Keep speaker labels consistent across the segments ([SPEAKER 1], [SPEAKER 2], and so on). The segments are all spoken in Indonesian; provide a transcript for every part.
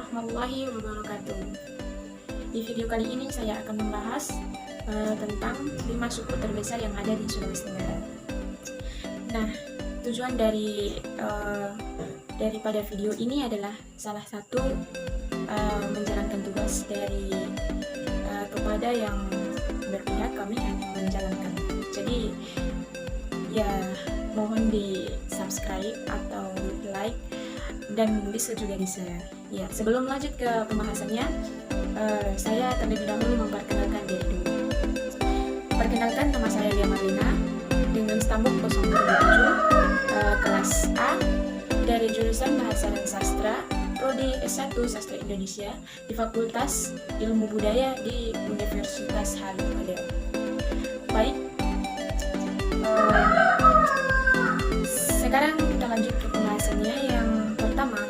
[SPEAKER 1] warahmatullahi wabarakatuh. Di video kali ini saya akan membahas tentang 5 suku terbesar yang ada di Sulawesi Tenggara. Nah, tujuan daripada video ini adalah salah satu menjalankan tugas dari kepada yang berpihak, kami hanya menjalankan. Jadi ya mohon di subscribe atau like dan bisa juga di share. Ya, sebelum lanjut ke pembahasannya, saya terlebih dahulu memperkenalkan diri dulu. Perkenalkan, nama saya Lia Marlina dengan stambuk 027, kelas A dari jurusan Bahasa dan Sastra, Prodi S1 Sastra Indonesia di Fakultas Ilmu Budaya di Universitas Halim Perdana. Baik, sekarang kita lanjut ke pembahasannya. Yang pertama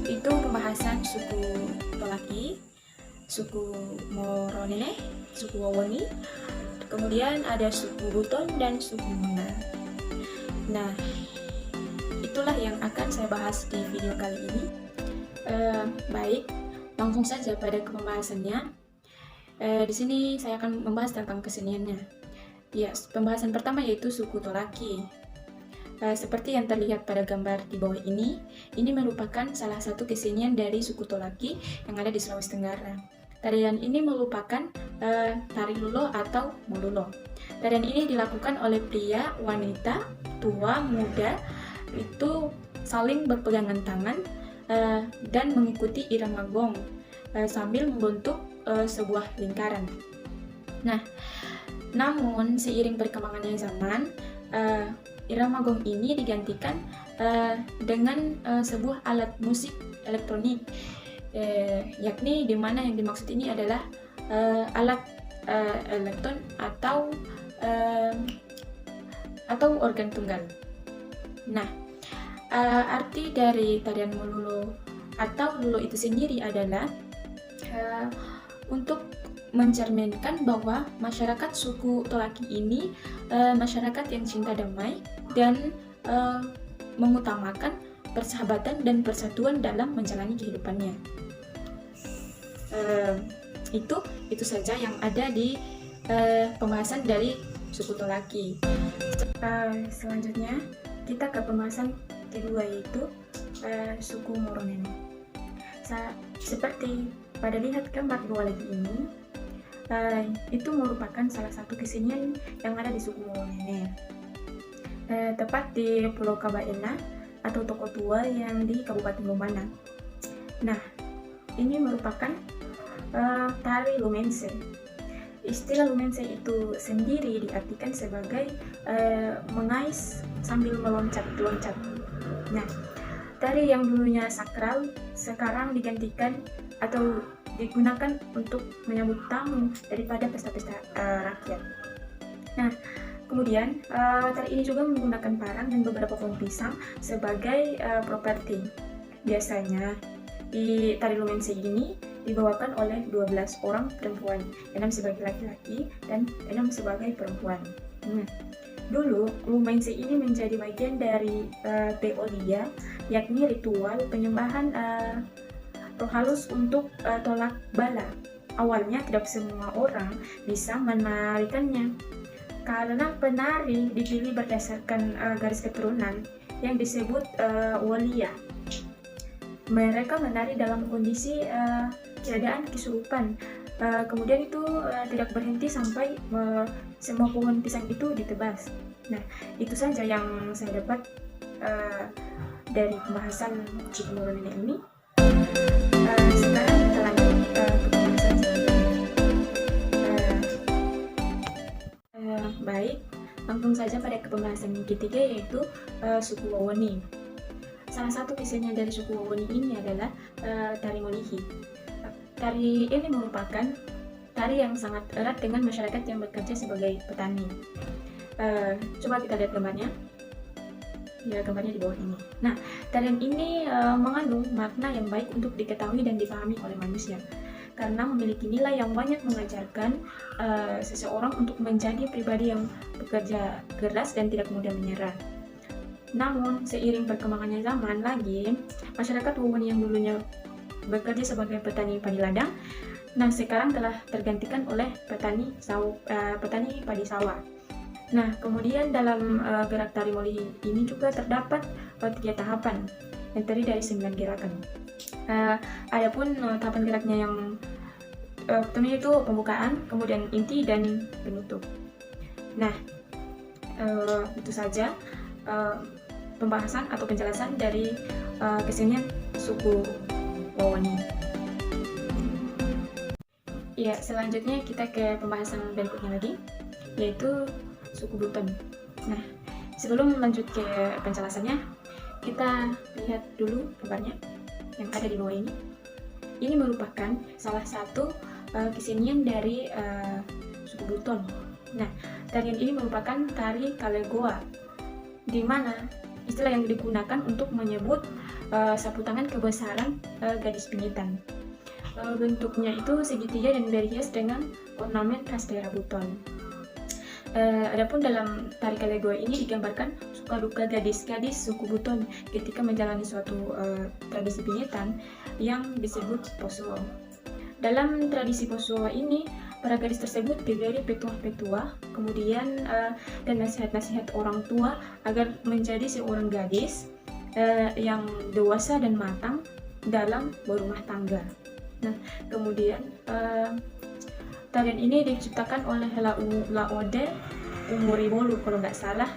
[SPEAKER 1] itu pembahasan suku Tolaki, suku Moronene, suku Wawoni, kemudian ada suku Buton dan suku Muna. Nah, itulah yang akan saya bahas di video kali ini. Baik, langsung saja pada pembahasannya. Di sini saya akan membahas tentang keseniannya. Ya, pembahasan pertama yaitu suku Tolaki. Seperti yang terlihat pada gambar di bawah ini merupakan salah satu kesenian dari suku Tolaki yang ada di Sulawesi Tenggara. Tarian ini merupakan tari lulo atau molulo. Tarian ini dilakukan oleh pria, wanita, tua, muda, itu saling berpegangan tangan dan mengikuti irama gong sambil membentuk sebuah lingkaran. Nah, namun seiring perkembangannya zaman, irama gong ini digantikan dengan sebuah alat musik elektronik, yakni di mana yang dimaksud ini adalah alat elektron atau organ tunggal. Nah, arti dari tarian molulo atau lulo itu sendiri adalah untuk mencerminkan bahwa masyarakat suku Tolaki ini masyarakat yang cinta damai dan mengutamakan persahabatan dan persatuan dalam menjalani kehidupannya. Itu saja yang ada di pembahasan dari suku Tolaki. Selanjutnya kita ke pembahasan kedua, yaitu suku Moronene. Seperti pada lihat gambar dua lagi ini, itu merupakan salah satu kesenian yang ada di suku Moronene, tepat di Pulau Kabaena atau Toko Tua yang di Kabupaten Lumana. Nah, ini merupakan tari lumense. Istilah lumense itu sendiri diartikan sebagai mengais sambil meloncat-loncat. Nah, tari yang dulunya sakral sekarang digantikan atau digunakan untuk menyambut tamu daripada pesta-pesta rakyat. Nah, kemudian tari ini juga menggunakan parang dan beberapa pohon pisang sebagai properti. Biasanya di tari lumense ini dibawakan oleh 12 orang perempuan, 6 sebagai laki-laki dan 6 sebagai perempuan. Dulu lumense ini menjadi bagian dari teolia, yakni ritual penyembahan roh halus untuk tolak bala. Awalnya tidak semua orang bisa menarikannya karena penari dipilih berdasarkan garis keturunan yang disebut walia. Mereka menari dalam kondisi keadaan kesurupan. Kemudian itu tidak berhenti sampai semua pohon pisang itu ditebas. Nah, itu saja yang saya dapat dari pembahasan suku Moronene ini. Sekarang kita lanjut ke pembahasan selanjutnya. Baik, langsung saja pada pembahasan yang ketiga, yaitu suku Wawoni. Salah satu kesenian dari suku Wawoni ini adalah tari molihi. Tari ini merupakan tari yang sangat erat dengan masyarakat yang bekerja sebagai petani. Coba kita lihat gambarnya. Ya, gambarnya di bawah ini. Nah, tarian ini mengandung makna yang baik untuk diketahui dan dipahami oleh manusia, karena memiliki nilai yang banyak mengajarkan seseorang untuk menjadi pribadi yang bekerja keras dan tidak mudah menyerah. Namun, seiring perkembangannya zaman lagi, masyarakat Wawoni yang dulunya bekerja sebagai petani padi ladang. Nah, sekarang telah tergantikan oleh petani padi sawah. Nah, kemudian dalam gerak tari Moli ini juga terdapat 3 tahapan yang terdiri dari 9 gerakan. Adapun tahapan geraknya yang pertama itu pembukaan, kemudian inti dan penutup. Nah, itu saja pembahasan atau penjelasan dari kesenian suku Wawani. Ya, selanjutnya kita ke pembahasan berikutnya lagi, yaitu suku Buton. Nah, sebelum lanjut ke penjelasannya, kita lihat dulu gambarnya yang ada di bawah ini. Ini merupakan salah satu kesenian dari suku Buton. Nah, tarian ini merupakan tari Kalegoa, di mana istilah yang digunakan untuk menyebut sapu tangan kebesaran gadis pingitan. Bentuknya itu segitiga dan berhias dengan ornamen khas daerah Buton. Adapun dalam tari Kalegoa ini digambarkan suka duka gadis-gadis suku Buton ketika menjalani suatu tradisi pingitan yang disebut poso. Dalam tradisi poso ini, para gadis tersebut diberi petuah-petuah, kemudian dan nasihat-nasihat orang tua agar menjadi seorang gadis yang dewasa dan matang dalam berumah tangga. Nah, kemudian tarian ini diciptakan oleh Laode Umuribolu kalau nggak salah.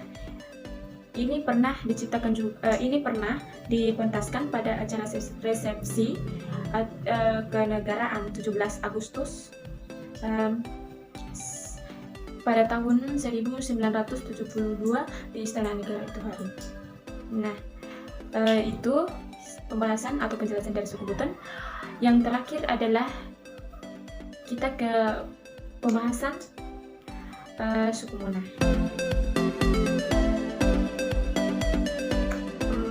[SPEAKER 1] Ini pernah diciptakan ini pernah dipentaskan pada acara resepsi kenegaraan 17 Agustus pada tahun 1972 di Istana Negara itu hari. Nah, itu pembahasan atau penjelasan dari suku Buton. Yang terakhir adalah kita ke pembahasan suku Mona.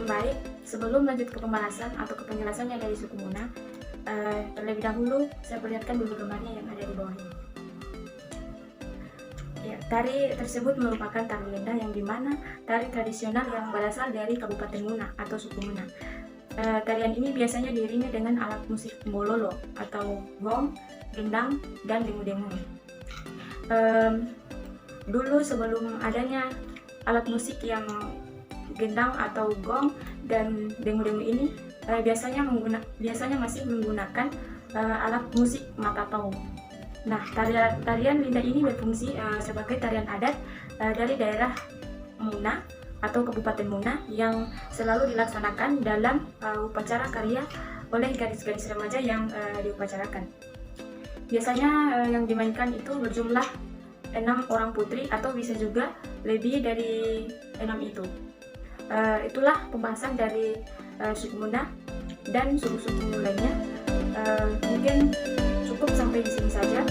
[SPEAKER 1] Baik, sebelum lanjut ke pembahasan atau ke penjelasannya dari suku Mona, terlebih dahulu saya perlihatkan dulu gambarnya yang ada di bawah ini. Ya, tari tersebut merupakan tari lenda yang dimana tari tradisional yang berasal dari Kabupaten Muna atau suku Muna. Tarian ini biasanya diiringi dengan alat musik bololo atau gong, gendang, dan dengu-dengu. Dulu sebelum adanya alat musik yang gendang atau gong dan dengu-dengu ini, biasanya masih menggunakan alat musik matatau. Nah, tarian lenda ini berfungsi sebagai tarian adat dari daerah Muna atau Kabupaten Muna yang selalu dilaksanakan dalam upacara karya oleh gadis-gadis remaja yang diupacarakan. Biasanya yang dimainkan itu berjumlah 6 orang putri atau bisa juga lebih dari 6 itu. Itulah pembahasan dari suku Muna dan suku-suku lainnya. Mungkin cukup sampai di sini saja.